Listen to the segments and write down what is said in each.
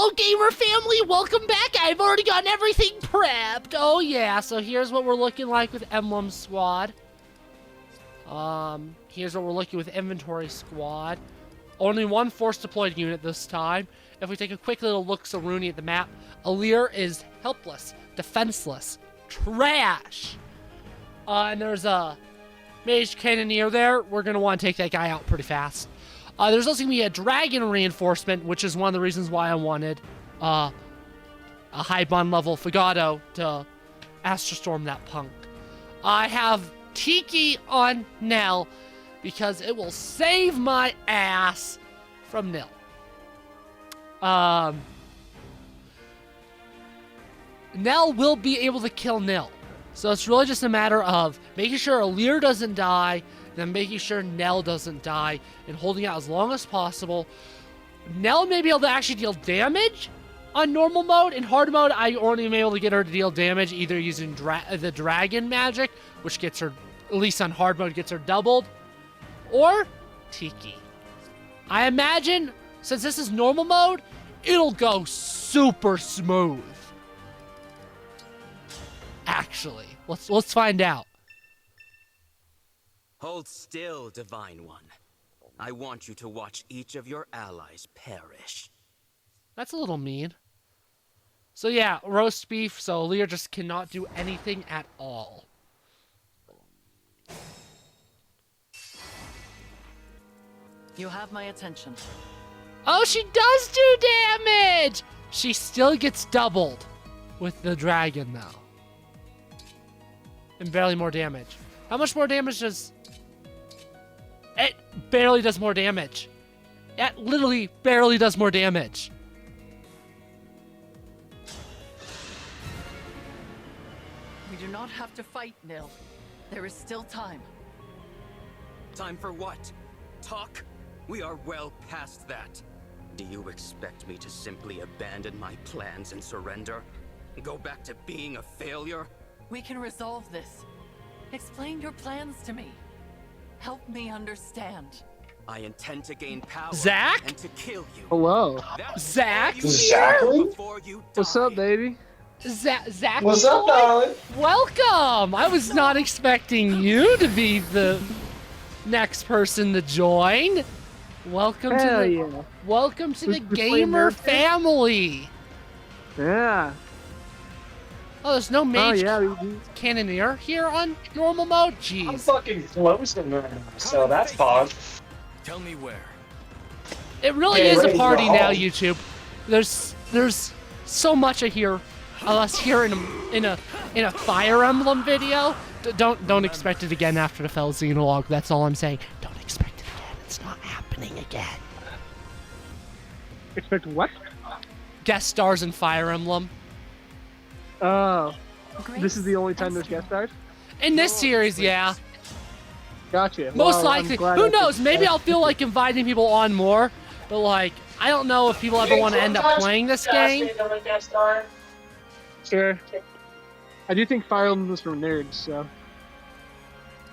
Hello, gamer family! Welcome back! I've already gotten everything prepped! Oh yeah, so here's what we're looking like with Emblem Squad. Here's what we're looking with Inventory Squad. Only one force-deployed unit this time. If we take a quick little look-a-rooney at the map, Alir is helpless, defenseless, trash! And there's a Mage Cannoneer there. We're gonna want to take that guy out pretty fast. There's also going to be a dragon reinforcement, which is one of the reasons why I wanted a high bond level Fagato to Astrostorm that punk. I have Tiki on Nell because it will save my ass from Nil. Nell will be able to kill Nil. So it's really just a matter of making sure Alir doesn't die, then making sure Nell doesn't die, and holding out as long as possible. Nell may be able to actually deal damage on normal mode. In hard mode, I only am able to get her to deal damage either using the dragon magic, which gets her, at least on hard mode, gets her doubled, or Tiki. I imagine, since this is normal mode, it'll go super smooth. Actually, let's find out. Hold still, Divine One. I want you to watch each of your allies perish. That's a little mean. So yeah, roast beef, so Alir just cannot do anything at all. You have my attention. Oh, she does do damage! She still gets doubled with the dragon, though. And barely more damage. How much more damage does... It barely does more damage. It literally barely does more damage. We do not have to fight, Nil. There is still time. Time for what? Talk? We are well past that. Do you expect me to simply abandon my plans and surrender? Go back to being a failure? We can resolve this. Explain your plans to me. Help me understand. I intend to gain power Zach? and to kill you. Hello. Zach? What's up, baby? Zach? What's up, darling? Welcome! I was not expecting you to be the next person to join. Welcome Hell to the yeah. welcome to the We're gamer playing family. Yeah. Oh, there's no Oh mage yeah. We cannoneer here on normal mode. I'm Jeez, fucking closing right now, so that's pog. Tell me where. it really Hey, is a ready to party go now, home. YouTube. There's so much of us here in a Fire Emblem video. Don't expect it again after the Fell Xenologue. That's all I'm saying. Don't expect it again. It's not happening again. expect what? Guest stars in Fire Emblem. Oh. This is the only time there's guest stars? In this series, yeah. Gotcha. Most Well, likely. I'm glad Who I could- knows? Maybe I'll feel like inviting people on more. But, like, I don't know if people ever want to end up playing this game. Sure. I do think Fire Emblem is for nerds, so.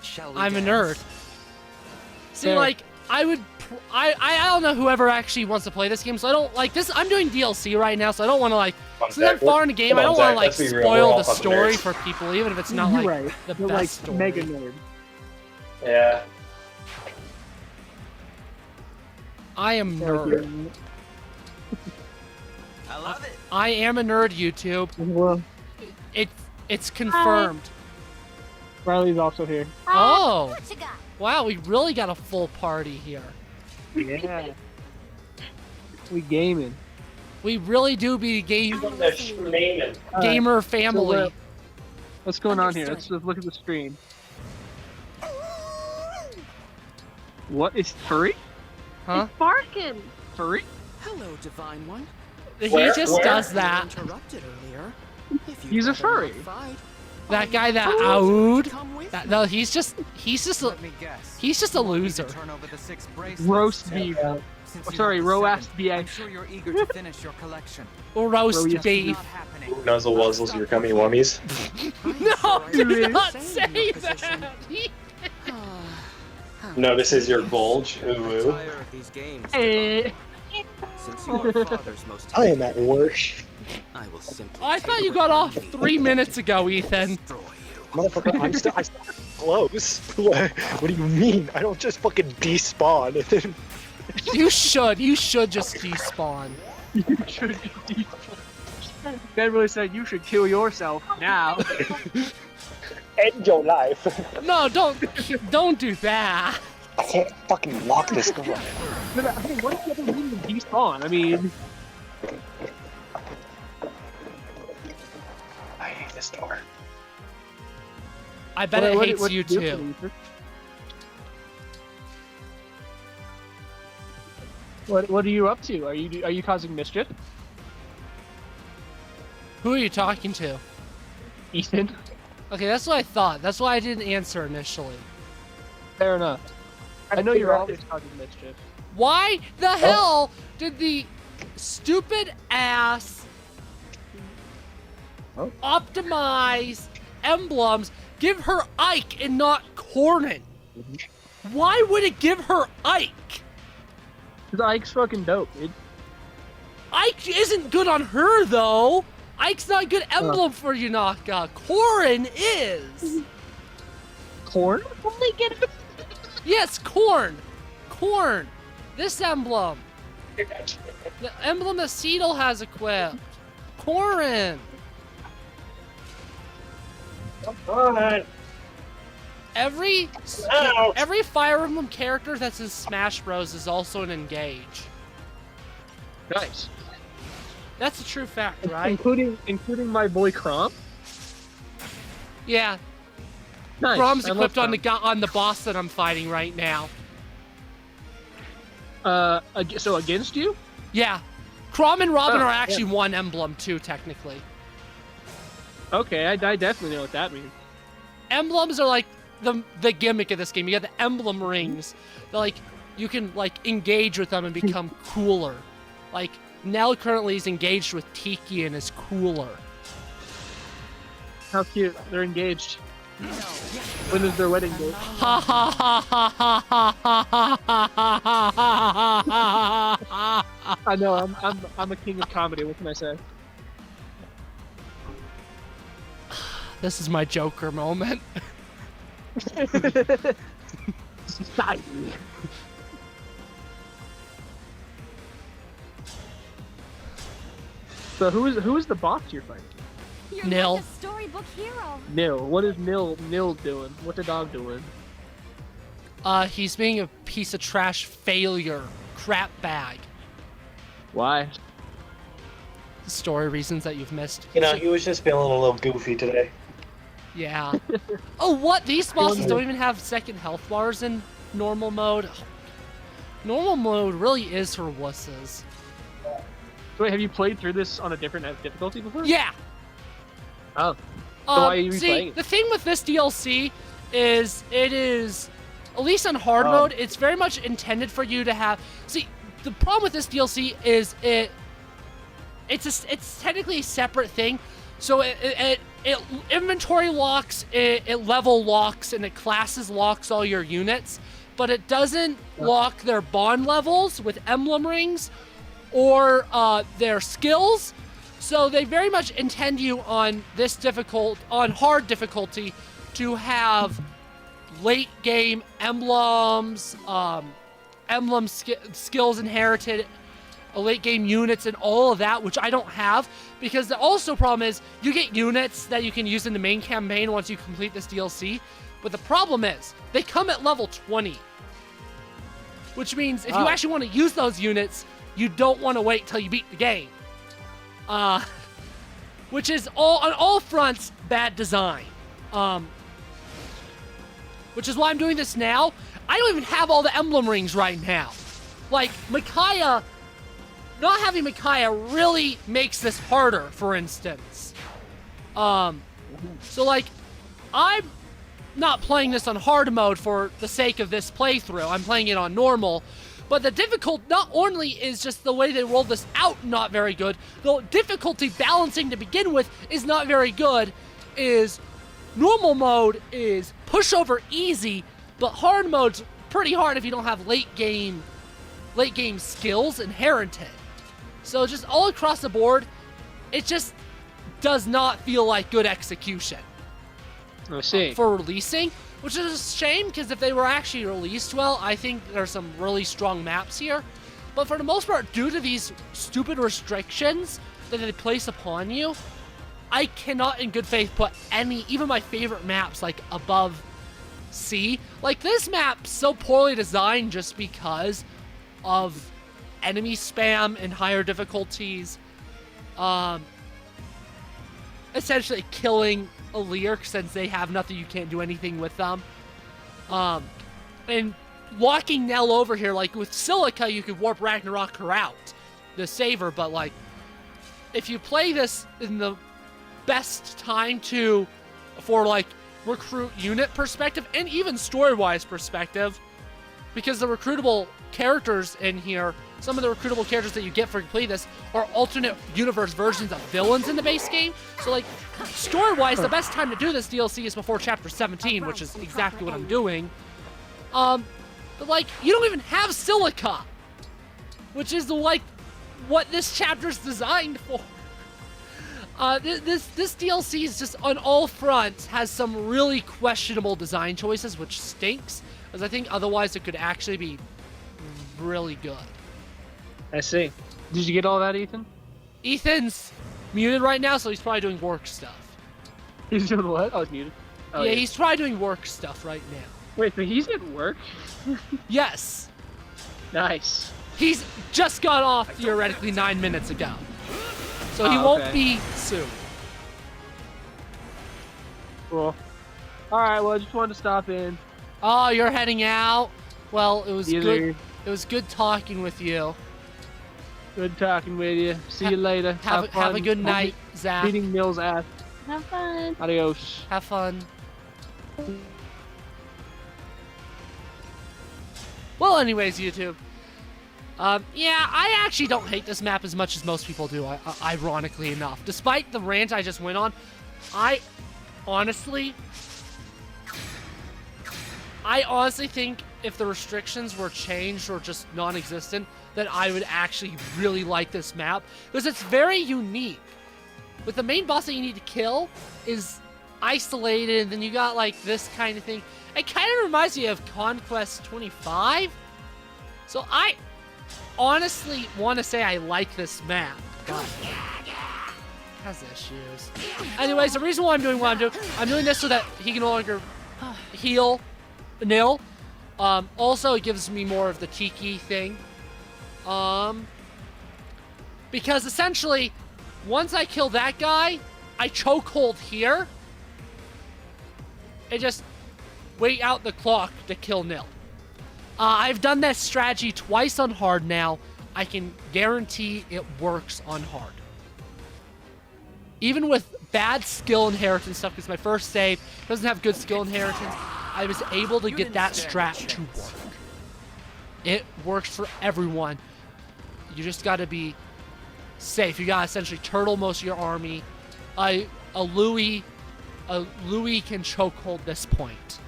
Shall we I'm a dance? nerd. See, Fair. like, I don't know whoever actually wants to play this game, so I don't, like, this, I'm doing DLC right now, so I don't want to, like, so that far in the game, I don't want to, like, spoil the story for people, even if it's not, You're like, right. the You're best like story. mega nerd. Yeah. I am nerd. I love it. I am a nerd, YouTube. Well, It's confirmed. Riley's also here. Oh, What you got? wow, we really got a full party here. Yeah. We gaming. We really do be gamer family. So, what's going on here? Let's just look at the screen. What is furry? Huh? Barking. Furry? Hello, Divine One. He Where- just where? does that. Interrupted earlier. If you'd He's a rather furry. not fight, That guy that I'll oued. come with That, you. no, he's just a Let me guess. he's just a loser. Turn over the 6 bracelets. Roast beef. Since you Sorry, have the roast 7, beef. I'm sure you're eager to finish your collection. Roast Roast beef. Not happening. Nuzzle wuzzles, your gummy wummies. No, do Dude. not Same say in your position. that. Notices your bulge. Ooh, I'm ooh. tired of these games. Eh. Divine. Since you are father's most I am at work. I will simply I take thought you away got off your 3 minutes ago, Ethan. destroy you. Motherfucker, I still close. What do you mean? I don't just fucking despawn and then You should just despawn. You should. Ben really said you should kill yourself now. end your life. No, don't do that. I can't fucking lock this door. I mean, what if you ever mean to despawn? I mean, I hate this door. I bet it hates what you do too. for me, Ethan? What are you up to? Are you causing mischief, Who are you talking to? Ethan? Okay, that's what I thought. That's why I didn't answer initially. Fair enough. I know you're always causing mischief. Why the hell did the stupid ass optimize emblems give her Ike and not Cornin? Why would it give her Ike? Cause Ike's fucking dope, dude. Ike isn't good on her though. Ike's not a good emblem for Yunaka. Corrin is. Corn? Only get it. Yes, Corn. Corn. This emblem. The emblem that Seedle has equipped. Corrin. Every Fire Emblem character that's in Smash Bros is also an Engage. Nice. That's a true fact, right? Including my boy Crom. Yeah. Nice. Brom's I love equipped on Crom. the boss that I'm fighting right now. So against you? Yeah. Crom and Robin Oh, are actually one emblem too, technically. Okay, I definitely know what that means. Emblems are like the gimmick of this game. You got the emblem rings. They're like you can like engage with them and become cooler. Like Nell currently is engaged with Tiki and is cooler. How cute. They're engaged. When is their wedding date? Ha ha ha ha ha ha ha ha ha ha ha. I know, I'm a king of comedy, what can I say? This is my Joker moment. Society. So who is the boss you're fighting? You're Nil. like a storybook hero. Nil. What is Nil doing? What the dog doing? He's being a piece of trash failure, crap bag. Why? Story reasons that you've missed. You know, he was just feeling a little goofy today. Yeah. Oh, what? These bosses don't even have second health bars in normal mode? Normal mode really is for wusses. Wait, have you played through this on a different difficulty before? Yeah. Oh. So why are you See, playing it? the thing with this DLC is it is, at least on hard mode, it's very much intended for you to have... See, the problem with this DLC is it's technically a separate thing. So it inventory locks, it level locks, and it classes locks all your units, but it doesn't lock their bond levels with emblem rings or their skills. So they very much intend you on hard difficulty to have late game emblems, skills inherited, late game units, and all of that, which I don't have, because the also problem is you get units that you can use in the main campaign once you complete this DLC, but the problem is they come at level 20, which means if you actually want to use those units, you don't want to wait till you beat the game. Which is on all fronts bad design. Which is why I'm doing this now. I don't even have all the emblem rings right now. Like, Micaiah, not having Micaiah really makes this harder, for instance. So like, I'm not playing this on hard mode for the sake of this playthrough. I'm playing it on normal. But the difficult, not only is just the way they rolled this out not very good, the difficulty balancing to begin with is not very good, is normal mode is pushover easy, but hard mode's pretty hard if you don't have late game skills inherited. So just all across the board, it just does not feel like good execution I see. for releasing, which is a shame because if they were actually released well, I think there's some really strong maps here. But for the most part, due to these stupid restrictions that they place upon you, I cannot in good faith put even my favorite maps like above C. Like this map's so poorly designed just because of enemy spam and higher difficulties. Essentially killing a Lear since they have nothing, you can't do anything with them. And walking Nell over here, like with Silica, you could warp Ragnarok her out to save her, but like if you play this in the best time for like recruit unit perspective and even story-wise perspective, because the recruitable characters in here, some of the recruitable characters that you get for completing this are alternate universe versions of villains in the base game. So like story-wise, the best time to do this DLC is before chapter 17, which is exactly what I'm doing. But like you don't even have Silica, which is like what this chapter's designed for. This DLC is just on all fronts has some really questionable design choices, which stinks, because I think otherwise it could actually be really good. I see. Did you get all that, Ethan? Ethan's muted right now, so he's probably doing work stuff. He's doing what? Oh, he's muted. Oh, yeah, he's probably doing work stuff right now. Wait, but he's at work? Yes. Nice. He's just got off theoretically 9 minutes ago. So he won't be soon. Cool. Alright, well, I just wanted to stop in. Oh, you're heading out? Well, it was Yes, good. sir. It was good talking with you. Good talking with you. See you later. Have a fun. good night, Zach. Beating Mill's ass. Have fun. Adios. Have fun. Well, anyways, YouTube. Yeah, I actually don't hate this map as much as most people do, ironically enough. Despite the rant I just went on, I honestly think if the restrictions were changed or just non-existent, that I would actually really like this map, because it's very unique. With the main boss that you need to kill is isolated, and then you got like this kind of thing. It kind of reminds me of Conquest 25. So I honestly want to say I like this map. God, has issues. Anyways, the reason why I'm doing what I'm doing this so that he can no longer heal Nil. Also, it gives me more of the Tiki thing. Because essentially, once I kill that guy, I chokehold here. And just wait out the clock to kill Nil. I've done that strategy twice on hard now. I can guarantee it works on hard. Even with bad skill inheritance stuff, because my first save doesn't have good skill inheritance, I was able to get that strat to work. It works for everyone. You just gotta be safe. You gotta essentially turtle most of your army. A Louis can chokehold this point.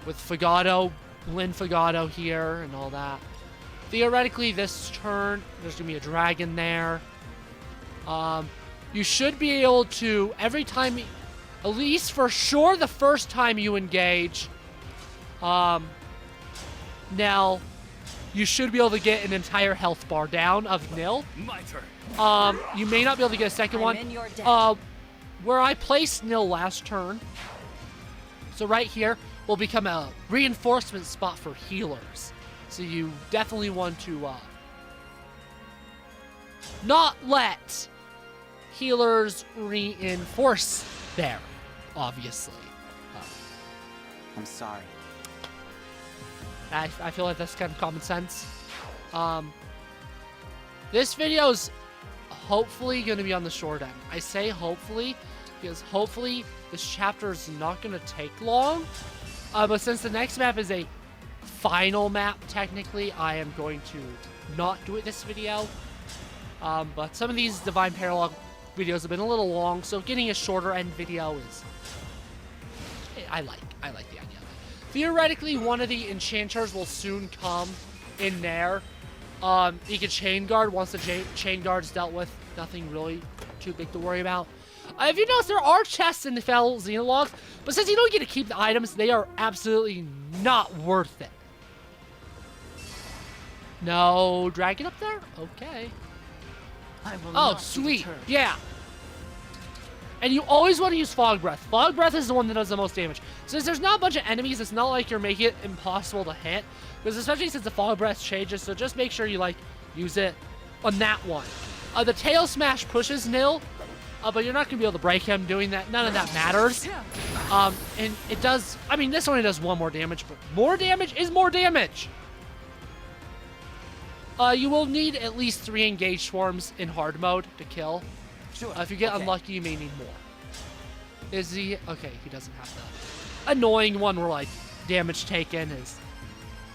With Fagado, Lynn Fagado here and all that. Theoretically, this turn, there's gonna be a dragon there. You should be able to, every time, at least for sure the first time you engage, Nell, you should be able to get an entire health bar down of Nil. My turn. You may not be able to get a second one. in your debt. Where I placed Nil last turn, so right here, will become a reinforcement spot for healers. So you definitely want to not let healers reinforce there, obviously. I'm sorry. I feel like that's kind of common sense. This video's hopefully going to be on the short end. I say hopefully because hopefully this chapter is not going to take long. But since the next map is a final map, technically, I am going to not do it this video. But some of these Divine Paralog videos have been a little long, so getting a shorter end video is... I like the idea. Theoretically, one of the enchanters will soon come in there. You can chain guard once the chain guard's dealt with. Nothing really too big to worry about. If you notice, there are chests in the Fell Xenologues, but since you don't get to keep the items, they are absolutely not worth it. No dragon up there? Okay. I will Oh, not be sweet. deterred. Yeah. And you always want to use Fog Breath. Fog Breath is the one that does the most damage. Since there's not a bunch of enemies, it's not like you're making it impossible to hit. Because especially since the Fog Breath changes, so just make sure you, like, use it on that one. The Tail Smash pushes Nil, but you're not going to be able to break him doing that. None of that matters. And it does... I mean, this only does 1 more damage, but more damage is more damage! You will need at least 3 engaged swarms in hard mode to kill. Sure. If you get unlucky, you may need more. Is he... Okay, he doesn't have the annoying one where, like, damage taken is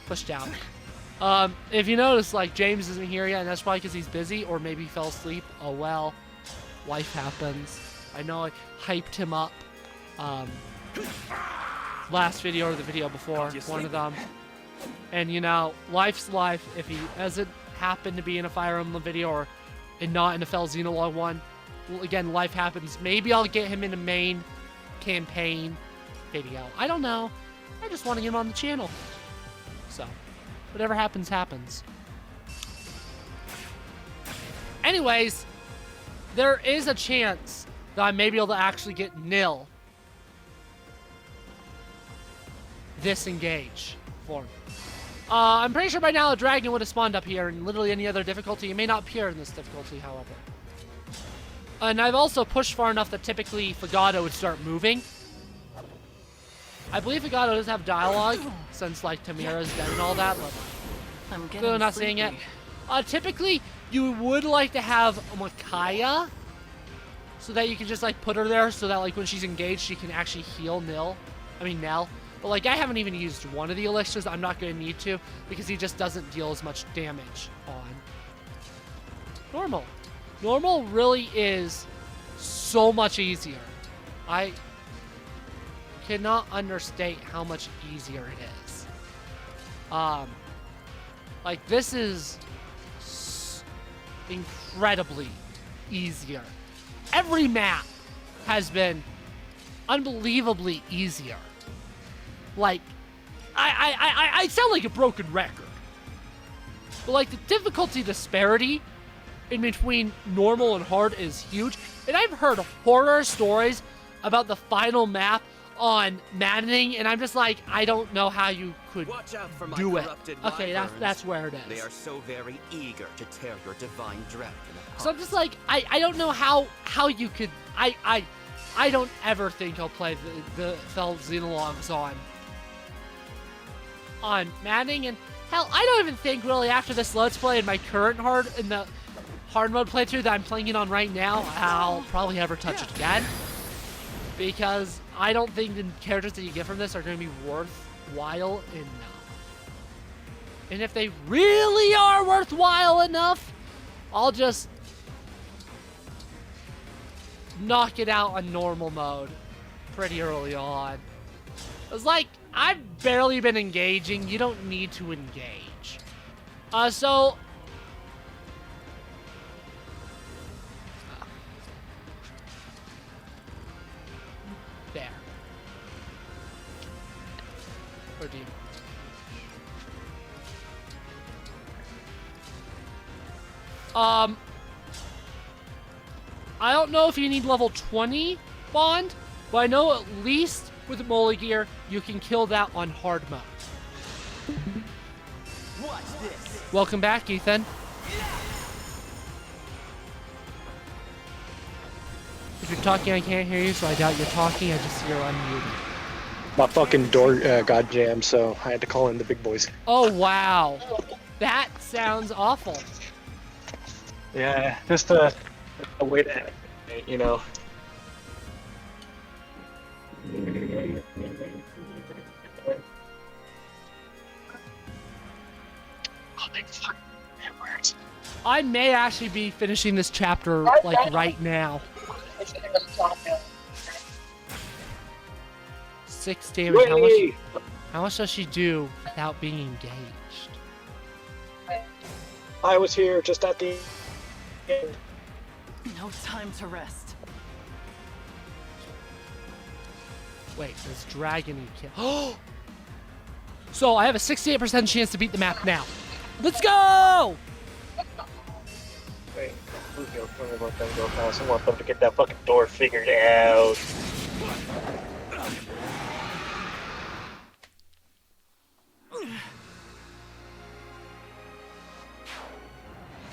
pushed out. If you notice, like, James isn't here yet, and that's probably because he's busy, or maybe he fell asleep. Oh, well. Life happens. I know I hyped him up. Last video or the video before, one of them. And, you know, life's life. If he doesn't happen to be in a Fire Emblem video and not in a Fell Xenologue one, well, again, life happens. Maybe I'll get him in a main campaign video. I don't know. I just want to get him on the channel. So, whatever happens, happens. Anyways, there is a chance that I may be able to actually get Nil this engage form. I'm pretty sure by now a dragon would have spawned up here, and literally any other difficulty. It may not appear in this difficulty, however. And I've also pushed far enough that typically Fagado would start moving. I believe Fagado does have dialogue, since like Tamira's dead and all that, but I'm getting still not seeing it. sleepy. Typically, you would like to have Micaiah, so that you can just like put her there, so that like when she's engaged, she can actually heal Nell. But like I haven't even used one of the elixirs. I'm not going to need to, because he just doesn't deal as much damage on normal. Normal really is so much easier. I cannot understate how much easier it is. Like this is incredibly easier. Every map has been unbelievably easier. Like, I sound like a broken record. But like the difficulty disparity in between normal and hard is huge. And I've heard horror stories about the final map on Maddening, and I'm just like, I don't know how you could Watch out for my do it. corrupted Okay, wyverns. that's where it They is. are so very eager to tear your divine dragon apart. So I'm just like, I don't know how you could, I don't ever think I'll play the Fell Xenologues on Maddening, and hell, I don't even think really after this Let's Play in my current the hard mode playthrough that I'm playing it on right now, I'll probably ever touch it again. Because I don't think the characters that you get from this are going to be worthwhile enough. And if they really are worthwhile enough, I'll just knock it out on normal mode pretty early on. It's like, I've barely been engaging. You don't need to engage. So... there. Or do you... I don't know if you need level 20 Bond, but I know at least with Moly Gear, you can kill that on hard mode. Watch this. Welcome back, Ethan. If you're talking, I can't hear you, so I doubt you're talking. I just see you're unmuted. My fucking door got jammed, so I had to call in the big boys. Oh, wow. That sounds awful. Yeah, just a way to, you know. I may actually be finishing this chapter, like, right now. 6 damage. How much does she do without being engaged? I was here just at the end. No time to rest. Wait, this dragon you kill. So I have a 68% chance to beat the map now. Let's go! Wait, Lucio, tell me about them go fast. I want them to get that fucking door figured out.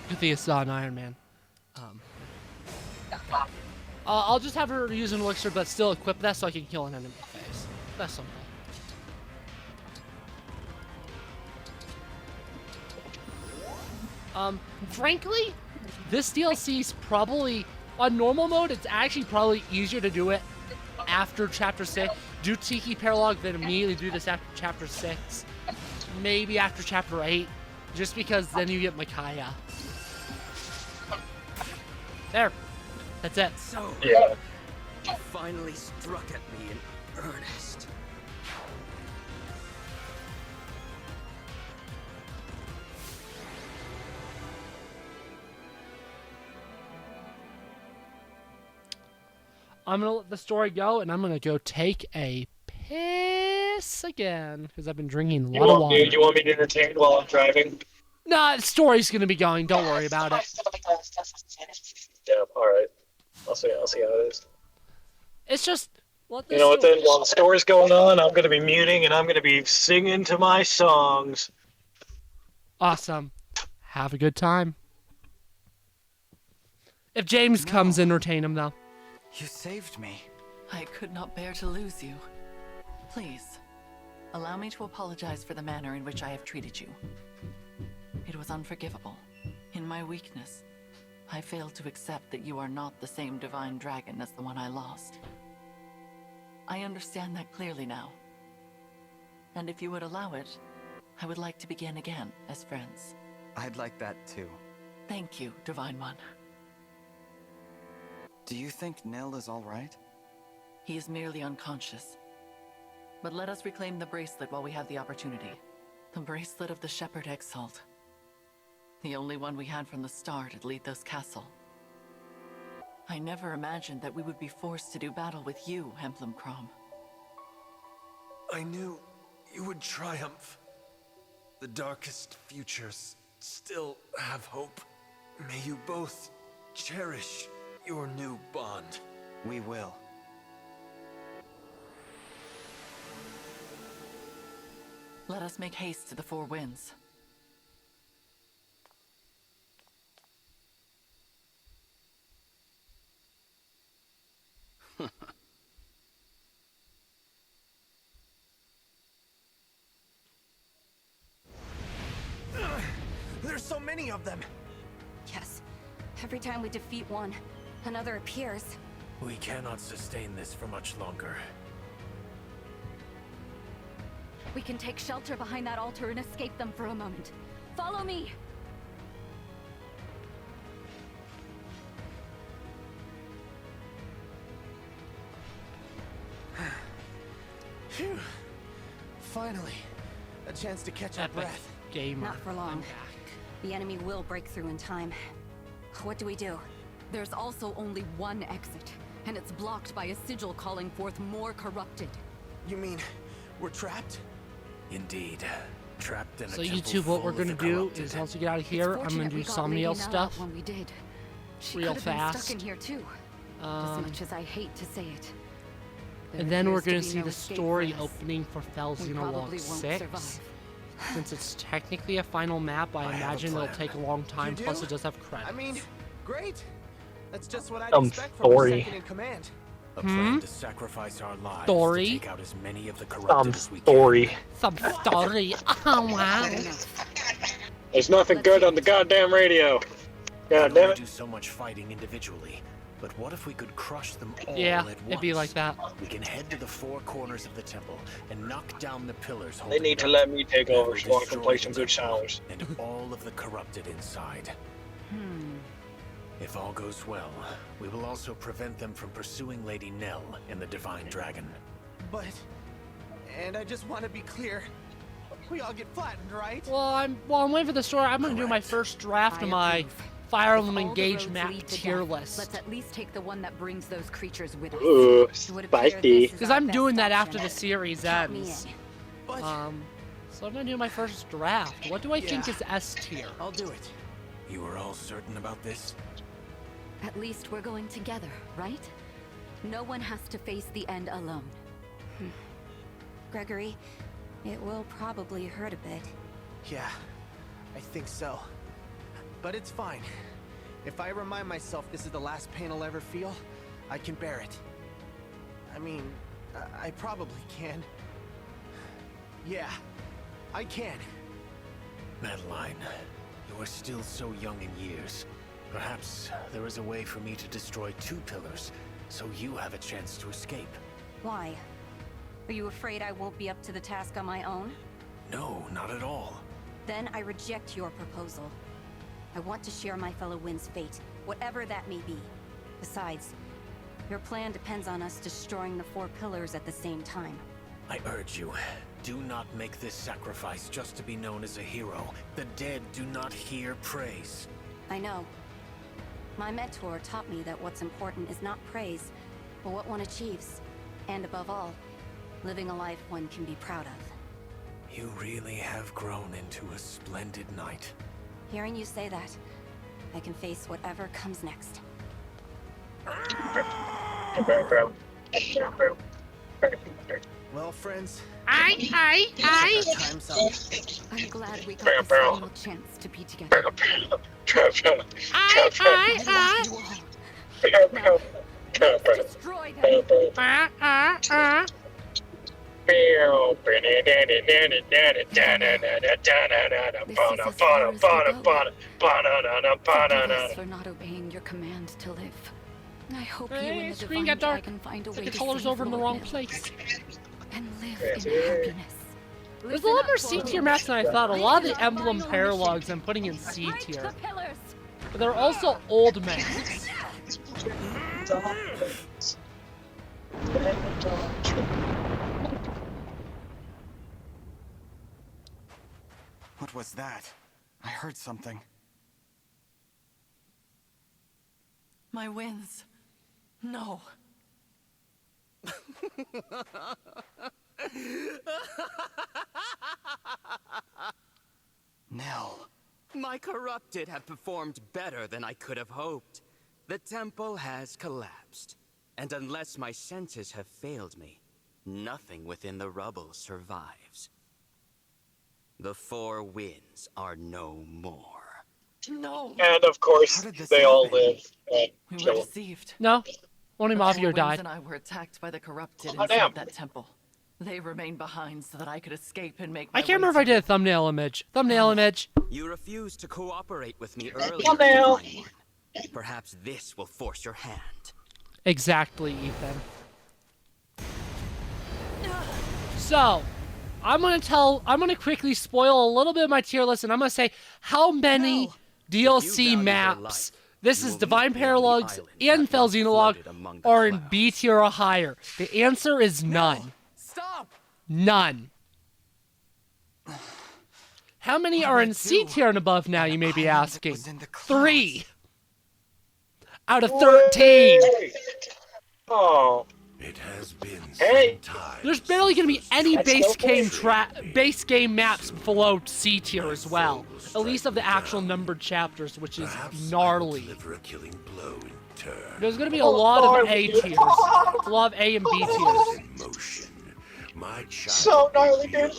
Good thing it's not an Iron Man. I'll just have her use an elixir, but still equip that so I can kill an enemy face. That's simple. Frankly, this DLC's probably, on normal mode, it's actually probably easier to do it after Chapter 6. Do Tiki Paralog, then immediately do this after Chapter 6. Maybe after Chapter 8, just because then you get Micaiah. There. That's it. So, Yeah. you finally struck at me in earnest. I'm gonna let the story go, and I'm gonna go take a piss again because I've been drinking a lot of water. You want me to entertain while I'm driving? Nah, the story's gonna be going. Don't worry about it. Yeah, alright. I'll see how it is. It's just let this You know what then? While the story's going on, I'm gonna be muting and I'm gonna be singing to my songs. Awesome. Have a good time. If James comes, entertain him though. You saved me. I could not bear to lose you. Please, allow me to apologize for the manner in which I have treated you. It was unforgivable. In my weakness, I failed to accept that you are not the same divine dragon as the one I lost. I understand that clearly now. And if you would allow it, I would like to begin again as friends. I'd like that too. Thank you, Divine One. Do you think Nell is all right? He is merely unconscious. But let us reclaim the bracelet while we have the opportunity. The bracelet of the Shepherd Exalt. The only one we had from the start at Lethos Castle. I never imagined that we would be forced to do battle with you, Emblem Crom. I knew you would triumph. The darkest futures still have hope. May you both cherish your new bond. We will. Let us make haste to the Four Winds. There's so many of them! Yes. Every time we defeat one, another appears. We cannot sustain this for much longer. We can take shelter behind that altar and escape them for a moment. Follow me! Phew. Finally, a chance to catch our Epic breath. gamer. Not for long. I'm back. The enemy will break through in time. What do we do? There's also only one exit, and it's blocked by a sigil calling forth more corrupted. You mean we're trapped? Indeed. Trapped in a So temple YouTube, what full we're of gonna the do corrupted. is once we get out of here, I'm gonna Fortunate do we got Lady Somniel Nell stuff. out when we did. She real could have been fast. stuck in here too. As much as I hate to say it. There And then we're appears to gonna be see no the escape story for us. opening for Fell We probably Xenologue won't 6. survive. Since it's technically a final map, I I have a imagine it'll plan. take a long time, You plus do? it does have credits. I mean, great. That's just what I'd Some expect from a story. second in command. A plan to sacrifice our lives Story? to take out as many of the corrupted as we can. Story. Some story. Oh, wow. There's nothing good on the goddamn radio. I God know damn we it. do so much fighting individually, but what if we could crush them all Yeah, at once? it'd be like that. We can head to the four corners of the temple and knock down the pillars They holding need it to up. let me take That over will so I can destroy play the some good temple sounds. and all of the corrupted inside. If all goes well, we will also prevent them from pursuing Lady Nell and the Divine Dragon. But, and I just want to be clear, We all get flattened, right? Well, I'm waiting for the story. I'm gonna do my first draft of my approve. Fire If Emblem all the Engage roads map lead to tier death, list. Let's at least take the one that brings those creatures with us. Ooh, It would appear spicy. this is Because our I'm best doing that option. after the series Count me ends. in. But So I'm gonna do my first draft. What do I think Yeah. is S tier? I'll do it. You are all certain about this? At least we're going together, right? No one has to face the end alone. Gregory, it will probably hurt a bit. Yeah, I think so. But it's fine. If I remind myself this is the last pain I'll ever feel, I can bear it. I mean, I probably can. Yeah, I can. Madeline, you are still so young in years. Perhaps there is a way for me to destroy 2 pillars, so you have a chance to escape. Why? Are you afraid I won't be up to the task on my own? No, not at all. Then I reject your proposal. I want to share my fellow Wind's fate, whatever that may be. Besides, your plan depends on us destroying the 4 pillars at the same time. I urge you, do not make this sacrifice just to be known as a hero. The dead do not hear praise. I know. My mentor taught me that what's important is not praise, but what one achieves. And above all, living a life one can be proud of. You really have grown into a splendid knight. Hearing you say that, I can face whatever comes next. Well, friends, I. time's up. I'm glad we got this final chance to be together. I. Now, let's destroy them. Forgive us for not obeying your command to live. I hope you Hey, and the screen divine got dark. dragon find a It's way like the to color's save over in the Lord wrong Nil place. and live in happiness. There's a lot more C tier maps than I thought. A lot of the emblem paralogs I'm putting in C Break tier. the pillars. But there are also old maps. What was that? I heard something. My winds. No. Nell. My corrupted have performed better than I could have hoped. The temple has collapsed, and unless my senses have failed me, nothing within the rubble survives. The 4 winds are no more. No. And of course, How did this they all happen? live and We were kill. deceived. No, only The Mavir Four Winds died. and I were attacked by the corrupted Oh, inside damn. that temple. They remained behind so that I could escape and make my I can't way remember if I to did a thumbnail image. Thumbnail image. You refused to cooperate with me earlier. Thumbnail. Divine One. Perhaps this will force your hand. Exactly, Ethan. So, I'm gonna quickly spoil a little bit of my tier list, and I'm gonna say how many No. DLC If you value your maps. life, This you is will Divine meet me on the Paralogs island and that Fell once Xenologue floated among the are in clouds. B tier or higher. The answer is none. Stop! None. How many are in C tier and above now, you may be Island that asking? was in the clouds. 3 out of 13. Wait. Oh, It has been Hey. some time. There's barely going to be any That's base game maps below C tier as well. At least of the actual numbered chapters, which is gnarly. Deliver a killing blow in turn. There's going to be a lot of A tiers. A lot of A and B tiers. In motion. My child. so gnarly, dude.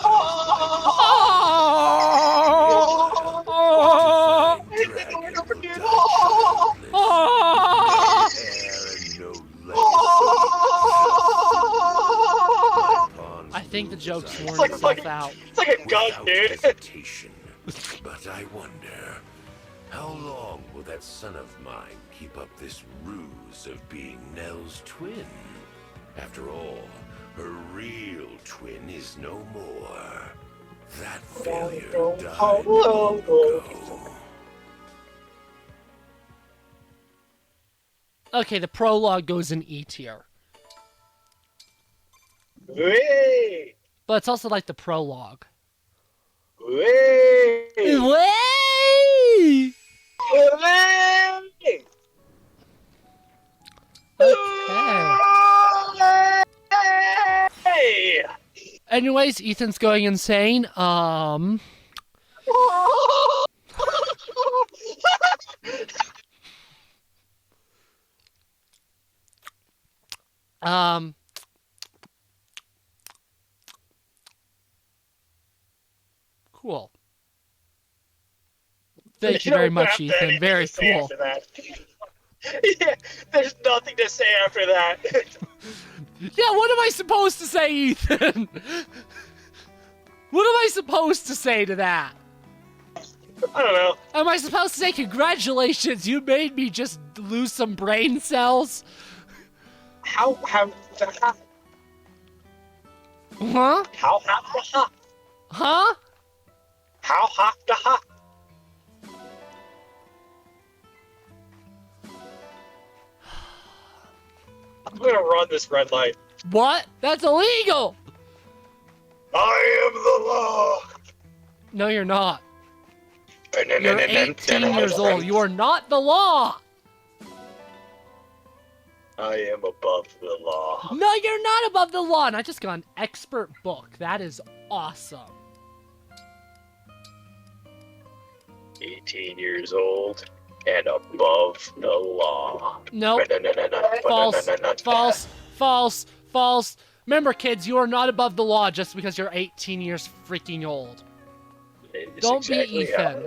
Oh, Oh! Dragon will dude. die Oh, childless. Oh! Heir and no legacy. oh. I think the joke's worn like itself fucking- out. It's like a gun, Without dude. hesitation. But I wonder, how long will that son of mine keep up this ruse of being Nell's twin? After all, her real twin is no more. That failure died long ago. Okay, the prologue goes in E tier. Hey. But it's also like the prologue. Way! Way! Way! Okay. Hey! Anyways, Ethan's going insane. Cool. Thank you very much, Ethan. Very cool. Yeah, there's nothing to say after that. Yeah, what am I supposed to say, Ethan? What am I supposed to say to that? I don't know. Am I supposed to say congratulations? You made me just lose some brain cells? How Huh? Huh? How hot the hot? I'm gonna run this red light. What? That's illegal! I am the law. No, you're not. You're 18 years old. You are not the law! I am above the law. No, you're not above the law! And I just got an expert book. That is awesome. 18 years old and above the law. Nope. False. False. False. False. Remember, kids, you are not above the law just because you're 18 years freaking old. Don't be Ethan.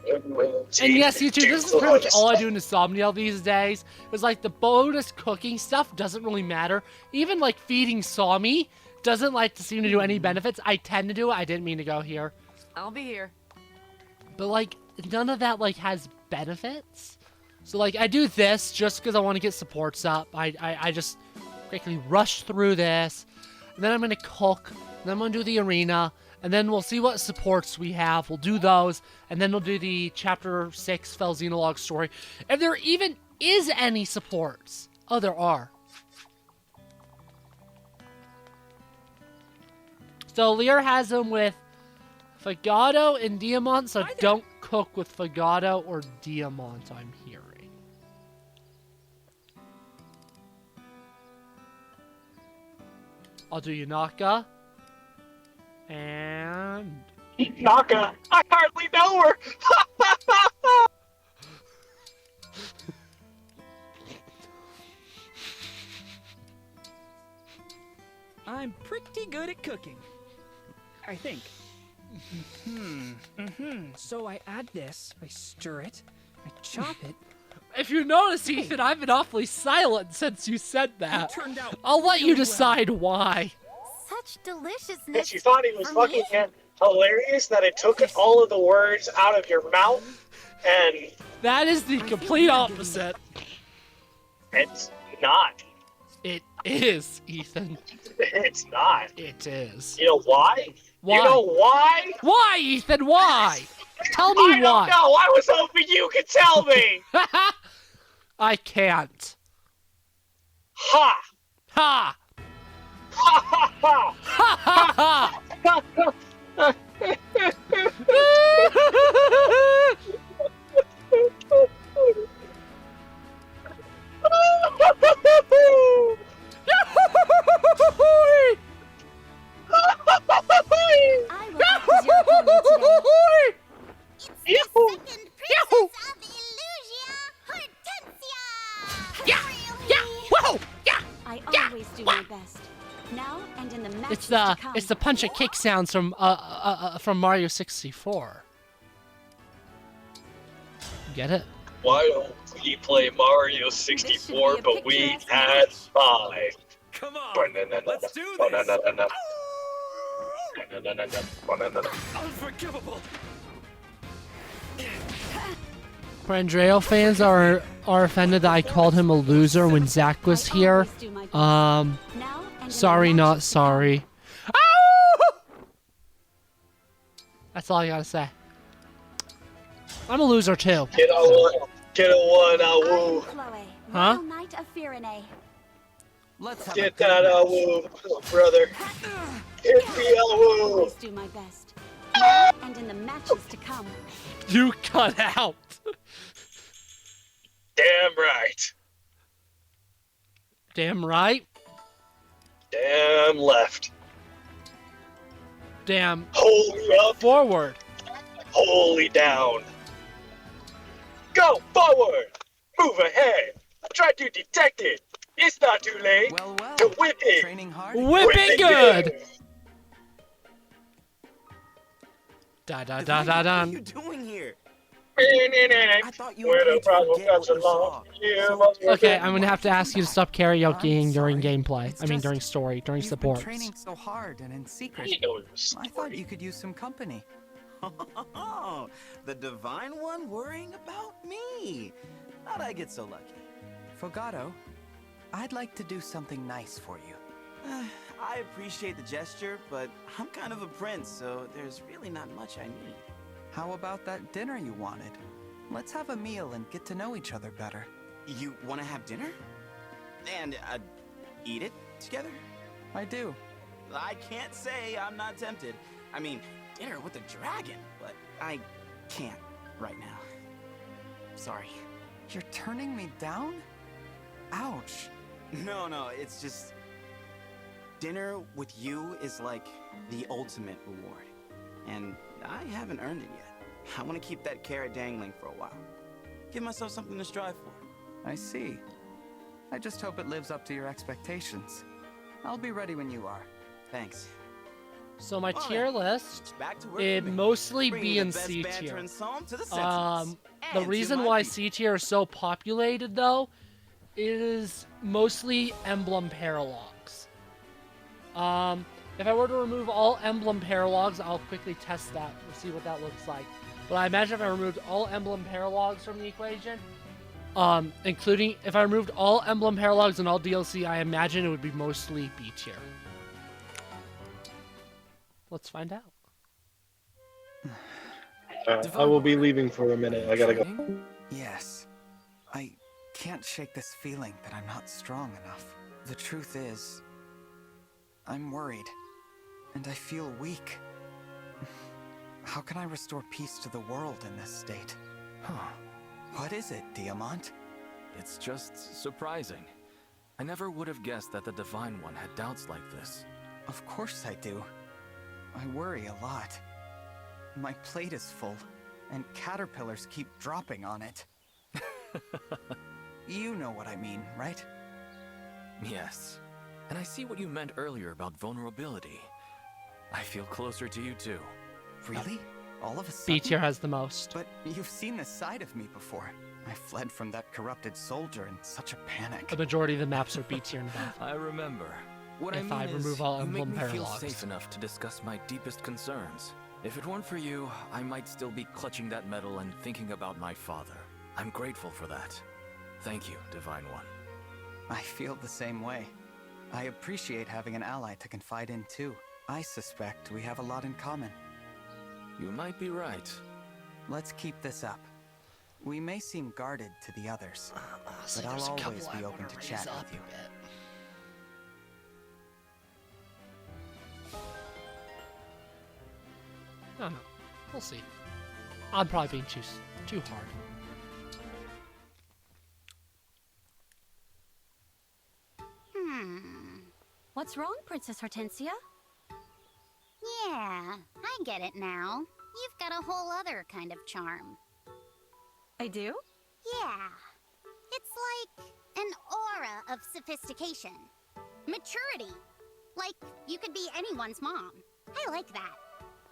And yes, YouTube, this is pretty much all I do in the Somniel these days. It's like the bonus cooking stuff doesn't really matter. Even like feeding Somi doesn't like to seem to do any benefits. I tend to do it. I didn't mean to go here. I'll be here. But like, none of that like has benefits. So like, I do this just because I want to get supports up. I just quickly rush through this. And then I'm going to cook. And then I'm going to do the arena. And then we'll see what supports we have. We'll do those. And then we'll do the Chapter 6 Fell Xenologue story. If there even is any supports. Oh, there are. So Lear has them with Fagado and Diamant, so don't cook with Fagado or Diamant, I'm hearing. I'll do Yanaka. And... Naka, I hardly know her. I'm pretty good at cooking. I think. So I add this, I stir it, I chop it. If you notice, Ethan, I've been awfully silent since you said that. It turned out I'll let you really decide why. Such deliciousness. And she thought he was for me. fucking hilarious that it took all of the words out of your mouth, and That is the complete opposite. it's not. It is, Ethan. It's not. It is. You know why? Why? You know why? Why, Ethan? Why? Tell me I why. don't know. I was hoping you could tell me. I can't. Ha! Ha! Ha ha ha! Ha ha ha! I will act as your opponent today. It's the second princess of Illusia, Hortensia! Yeah! Yeah! Whoa! Yeah! I Yeah! always do my best. Now and in the matches It's to come. the punch and kick sounds from Mario 64. Get it? Why don't we play Mario 64, but we had 5? Come on, let's do this! Unforgivable! Prandreo fans are offended that I called him a loser when Zach was I here. always do my best. Now and in the Sorry, not matches to come. sorry. Ow! That's all I gotta say. I'm a loser too. Get a one, I'm woo. Chloe, Huh? Royal Knight of Firene. Let's have Get a good that match. woo, brother. Get the woo. Always do my best. now and in the matches to come. You cut out. Damn right. Damn right. Damn left. Damn Holy up. forward. Holy down. Go forward. Move ahead. Try to detect it. It's not too late. Well, well. To whip it. Training hard. Whip it good. Da da da da What are da. you doing here? I I thought you Where were the going to problem forget comes what you saw. along. You So- must Okay, forget. I'm gonna have to ask you to stop karaokeing I'm during sorry. gameplay. It's I mean, just during story, during You've supports. been training so hard and in secret. He knows. I thought you could use some company. Oh, the Divine One worrying about me. How'd I get so lucky? Fogato, I'd like to do something nice for you. I appreciate the gesture, but I'm kind of a prince, so there's really not much I need. How about that dinner you wanted? Let's have a meal and get to know each other better. You want to have dinner? And eat it together? I do. I can't say I'm not tempted. I mean, dinner with a dragon, but I can't right now. Sorry. You're turning me down? Ouch. No, it's just... Dinner with you is like the ultimate reward. And I haven't earned it yet. I want to keep that carrot dangling for a while. Give myself something to strive for. I see. I just hope it lives up to your expectations. I'll be ready when you are. Thanks. So my Oh, tier yeah. list, Back to work it'd for me. mostly Bringing be the in best C banter tier. and psalm to the senses. The And to reason my why people. C tier is so populated, though, is mostly emblem paralogs. If I were to remove all emblem paralogs, I'll quickly test that and see what that looks like. But I imagine if I removed all emblem paralogs from the equation, including if I removed all emblem paralogs and all DLC, I imagine it would be mostly B tier. Let's find out. I will be leaving for a minute. I gotta go. Yes. I can't shake this feeling that I'm not strong enough. The truth is, I'm worried, and I feel weak. How can I restore peace to the world in this state? What is it, Diamant? It's just surprising. I never would have guessed that the Divine One had doubts like this. Of course I do. I worry a lot. My plate is full, and caterpillars keep dropping on it. You know what I mean, right? Yes. And I see what you meant earlier about vulnerability. I feel closer to you too. Really? All of a sudden? B tier has the most. But you've seen this side of me before. I fled from that corrupted soldier in such a panic. A majority of the maps are B tier and above. I remember. What If I I mean remove is, all you make emblem me feel paralogs. safe enough to discuss my deepest concerns. If it weren't for you, I might still be clutching that medal and thinking about my father. I'm grateful for that. Thank you, Divine One. I feel the same way. I appreciate having an ally to confide in too. I suspect we have a lot in common. You might be right. Let's keep this up. We may seem guarded to the others, Honestly, but I'll there's a couple always I be open wanna to raise chat up with you. a bit. No, we'll see. I'm probably being too hard. What's wrong, Princess Hortensia? Yeah, I get it now. You've got a whole other kind of charm. I do? Yeah. It's like an aura of sophistication. Maturity. Like you could be anyone's mom. I like that.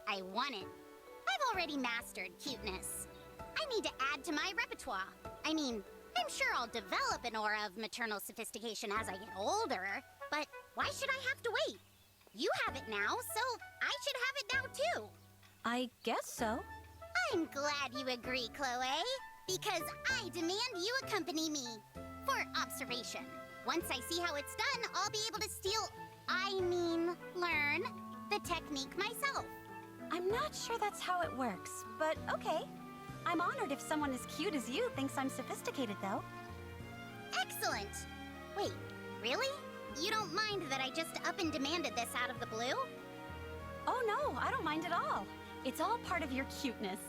I want it. I've already mastered cuteness. I need to add to my repertoire. I mean, I'm sure I'll develop an aura of maternal sophistication as I get older, but why should I have to wait? You have it now, so I should have it now too. I guess so. I'm glad you agree, Chloe, because I demand you accompany me for observation. Once I see how it's done, I'll be able to learn the technique myself. I'm not sure that's how it works, but okay. I'm honored if someone as cute as you thinks I'm sophisticated, though. Excellent! Wait, really? You don't mind that I just up and demanded this out of the blue? Oh no, I don't mind at all. It's all part of your cuteness.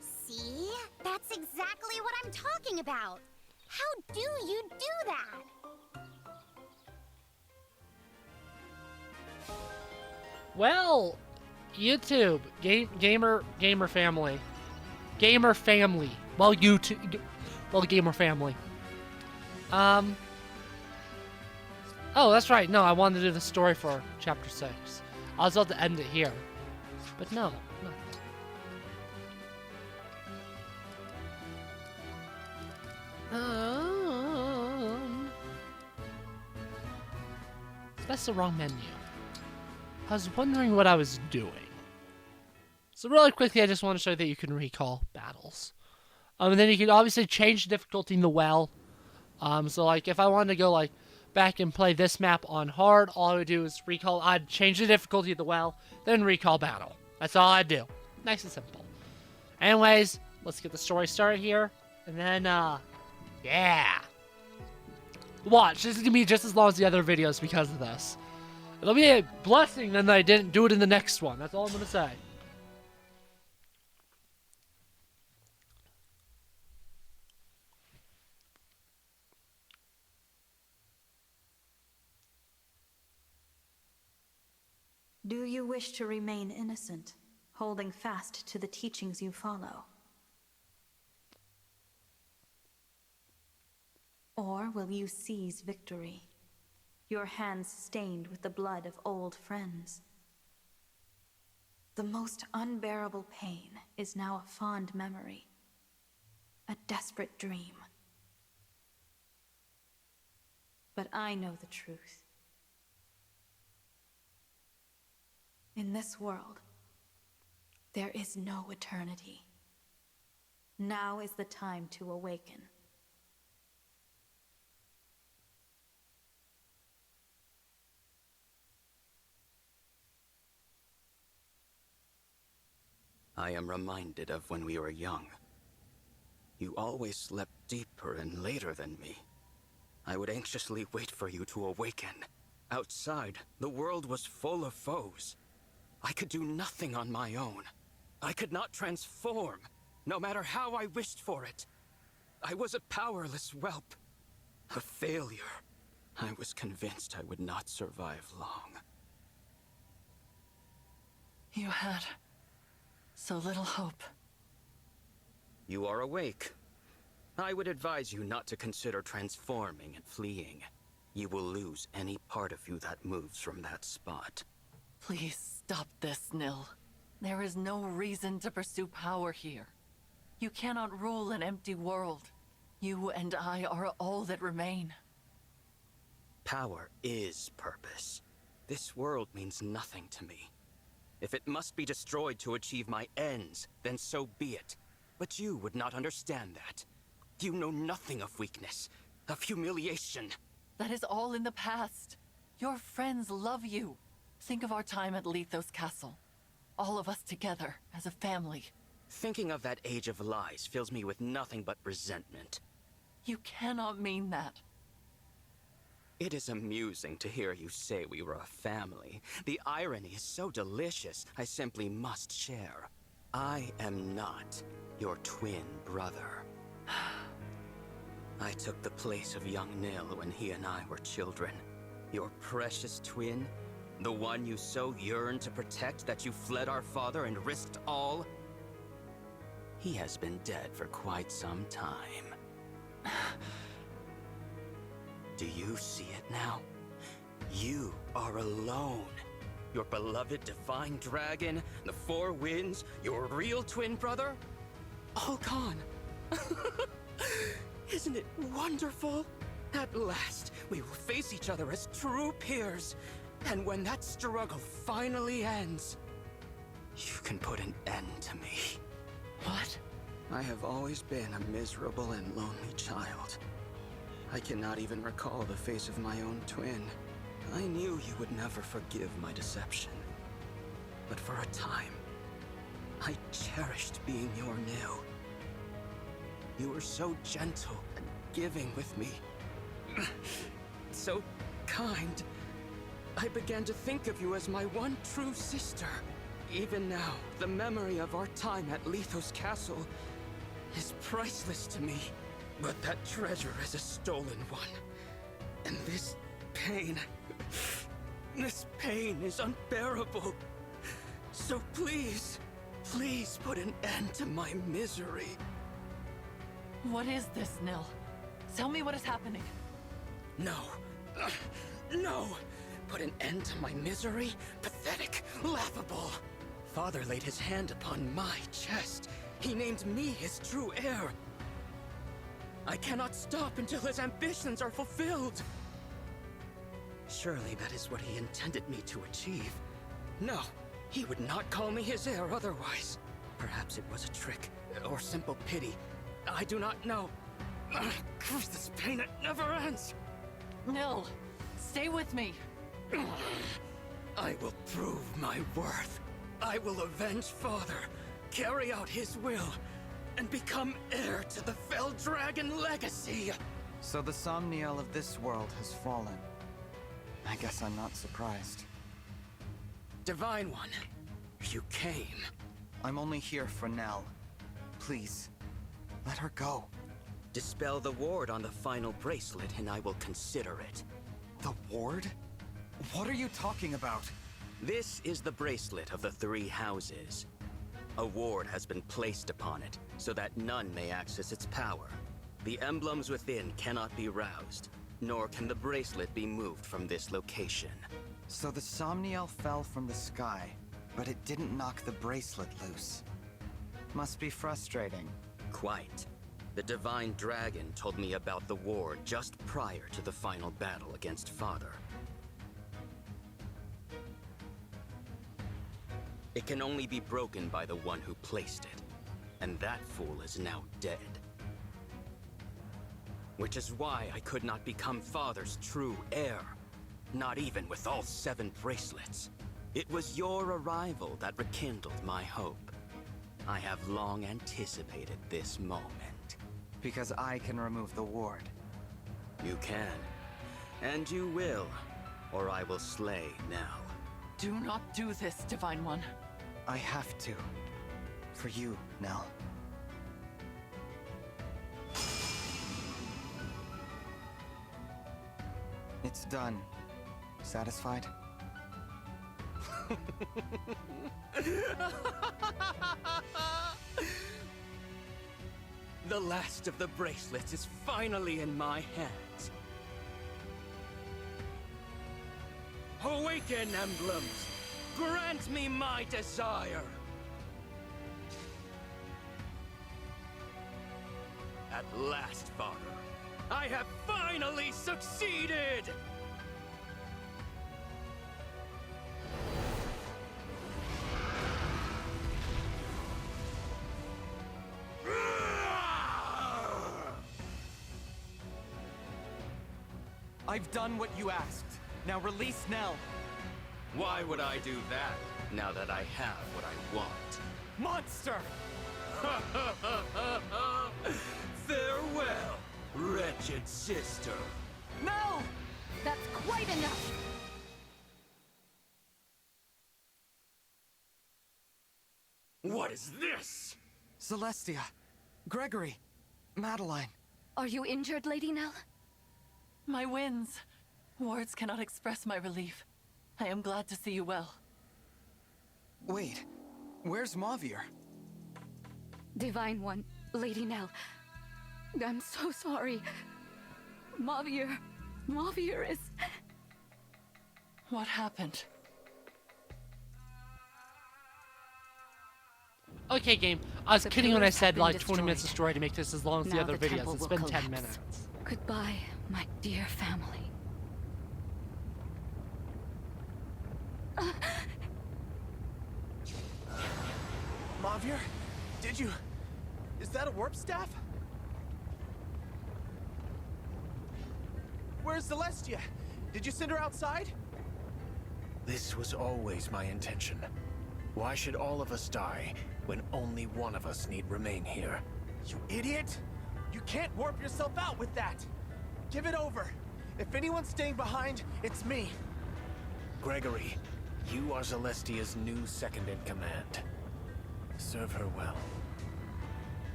See? That's exactly what I'm talking about. How do you do that? Well, YouTube, gamer family. Gamer family. Well, YouTube. Well, gamer family. Oh, that's right. No, I wanted to do the story for Chapter 6. I was about to end it here. But no. That's the wrong menu. I was wondering what I was doing. So really quickly, I just want to show you that you can recall battles. And then you can obviously change the difficulty in the well. So like if I wanted to go like back and play this map on hard, all I would do is recall. I'd change the difficulty of the well, then recall battle. That's all I'd do. Nice and simple. Anyways, let's get the story started here. And then, yeah. Watch, this is gonna be just as long as the other videos because of this. It'll be a blessing then that I didn't do it in the next one. That's all I'm gonna say. Do you wish to remain innocent, holding fast to the teachings you follow? Or will you seize victory, your hands stained with the blood of old friends? The most unbearable pain is now a fond memory, a desperate dream. But I know the truth. In this world, there is no eternity. Now is the time to awaken. I am reminded of when we were young. You always slept deeper and later than me. I would anxiously wait for you to awaken. Outside, the world was full of foes. I could do nothing on my own. I could not transform, no matter how I wished for it. I was a powerless whelp. A failure. I was convinced I would not survive long. You had so little hope. You are awake. I would advise you not to consider transforming and fleeing. You will lose any part of you that moves from that spot. Please stop this, Nil. There is no reason to pursue power here. You cannot rule an empty world. You and I are all that remain. Power is purpose. This world means nothing to me. If it must be destroyed to achieve my ends, then so be it. But you would not understand that. You know nothing of weakness, of humiliation. That is all in the past. Your friends love you. Think of our time at Lethos Castle. All of us together, as a family. Thinking of that age of lies fills me with nothing but resentment. You cannot mean that. It is amusing to hear you say we were a family. The irony is so delicious, I simply must share. I am not your twin brother. I took the place of young Nil when he and I were children. Your precious twin, the one you so yearned to protect that you fled our father and risked all. He has been dead for quite some time. Do you see it now? You are alone. Your beloved divine dragon, the four winds, your real twin brother, all gone. Isn't it wonderful? At last, we will face each other as true peers. And when that struggle finally ends, you can put an end to me. What? I have always been a miserable and lonely child. I cannot even recall the face of my own twin. I knew you would never forgive my deception. But for a time, I cherished being your Nil. You were so gentle and giving with me. So kind. I began to think of you as my one true sister. Even now, the memory of our time at Lethos Castle is priceless to me. But that treasure is a stolen one. And this pain is unbearable. So please, please put an end to my misery. What is this, Nil? Tell me what is happening. No. No! Put an end to my misery? Pathetic, laughable. Father laid his hand upon my chest. He named me his true heir. I cannot stop until his ambitions are fulfilled. Surely that is what he intended me to achieve. No, he would not call me his heir otherwise. Perhaps it was a trick, or simple pity. I do not know. This pain, it never ends. Nil, stay with me. I will prove my worth. I will avenge Father, carry out his will, and become heir to the Fell Dragon legacy. So the Somniel of this world has fallen. I guess I'm not surprised. Divine One, you came. I'm only here for Nell. Please, let her go. Dispel the ward on the final bracelet and I will consider it. The ward? What are you talking about? This is the bracelet of the three houses. A ward has been placed upon it, so that none may access its power. The emblems within cannot be roused, nor can the bracelet be moved from this location. So the Somniel fell from the sky, but it didn't knock the bracelet loose. Must be frustrating. Quite. The Divine Dragon told me about the ward just prior to the final battle against Father. It can only be broken by the one who placed it, and that fool is now dead. Which is why I could not become Father's true heir, not even with all 7 bracelets. It was your arrival that rekindled my hope. I have long anticipated this moment. Because I can remove the ward. You can. And you will, or I will slay Nell. Do not do this, Divine One. I have to. For you, Nell. It's done. Satisfied? The last of the bracelets is finally in my hands. Awaken, emblems! Grant me my desire! At last, Father, I have finally succeeded! I've done what you asked. Now release Nell. Why would I do that, now that I have what I want? Monster! Farewell, wretched sister. No! That's quite enough! What is this? Celestia, Gregory, Madeline. Are you injured, Lady Nell? My winds. Words cannot express my relief. I am glad to see you well. Wait, where's Mavier? Divine One, Lady Nell. I'm so sorry. Mavier is... What happened? Okay, game. I was kidding when I said have like been 20 minutes of destroyed. story to make this as long as the Now other the videos. temple It's will been 10 collapse. minutes. Goodbye, my dear family. Mavier? Did you... Is that a warp staff? Where's Celestia? Did you send her outside? This was always my intention. Why should all of us die when only one of us need remain here? You idiot! You can't warp yourself out with that! Give it over! If anyone's staying behind, it's me! Gregory, You are Celestia's new second-in-command. Serve her well.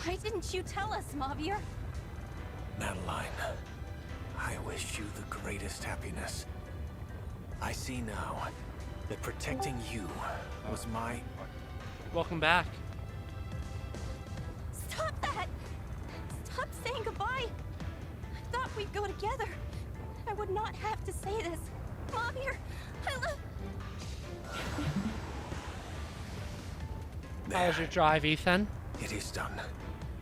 Why didn't you tell us, Mavier? Madeline, I wish you the greatest happiness. I see now that protecting you was my... Welcome back. Stop that! Stop saying goodbye! I thought we'd go together. I would not have to say this. Mavier, I love... How was your drive, Ethan? It is done.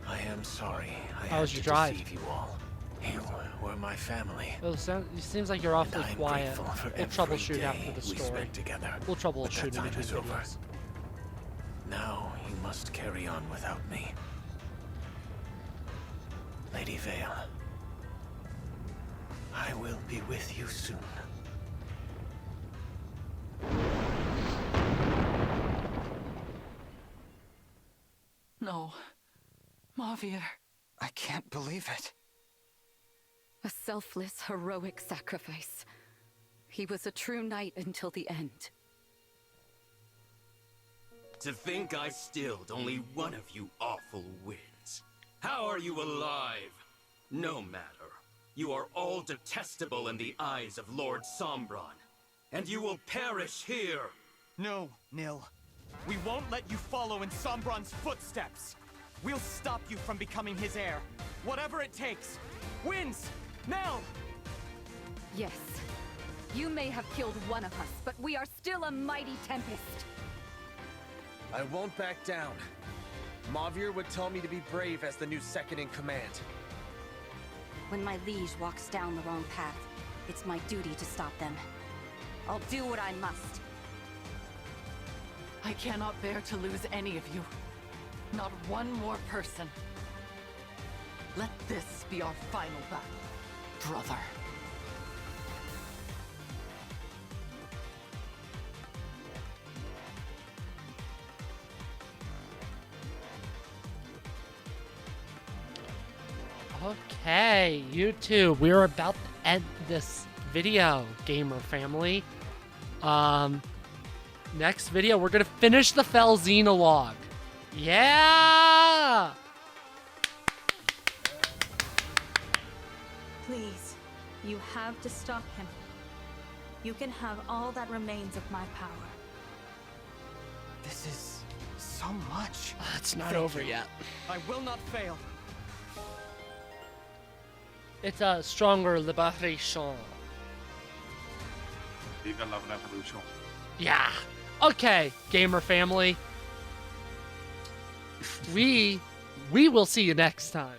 I am sorry. How was your drive? Deceive you all. You were my family. It seems like you're awfully And I am quiet. grateful for We'll every troubleshoot day after the we story. spent together. We'll But troubleshoot that in time between is over. videos. Now you must carry on without me. Lady Vale, I will be with you soon. No. Mavier. I can't believe it. A selfless, heroic sacrifice. He was a true knight until the end. To think I stilled only one of you awful winds. How are you alive? No matter. You are all detestable in the eyes of Lord Sombron. And you will perish here. No, Nil. We won't let you follow in Sombron's footsteps. We'll stop you from becoming his heir. Whatever it takes. Winds! Now! Yes. You may have killed one of us, but we are still a mighty tempest. I won't back down. Mavier would tell me to be brave as the new second-in-command. When my liege walks down the wrong path, it's my duty to stop them. I'll do what I must. I cannot bear to lose any of you. Not one more person. Let this be our final battle, brother. Okay, YouTube, we're about to end this video, gamer family. Next video, we're gonna finish the Fell Xenologue. Yeah! Please, you have to stop him. You can have all that remains of my power. This is so much. It's not Thank over you. yet. I will not fail. It's a stronger liberation. Viva la revolution. Yeah. Okay, gamer family. We will see you next time.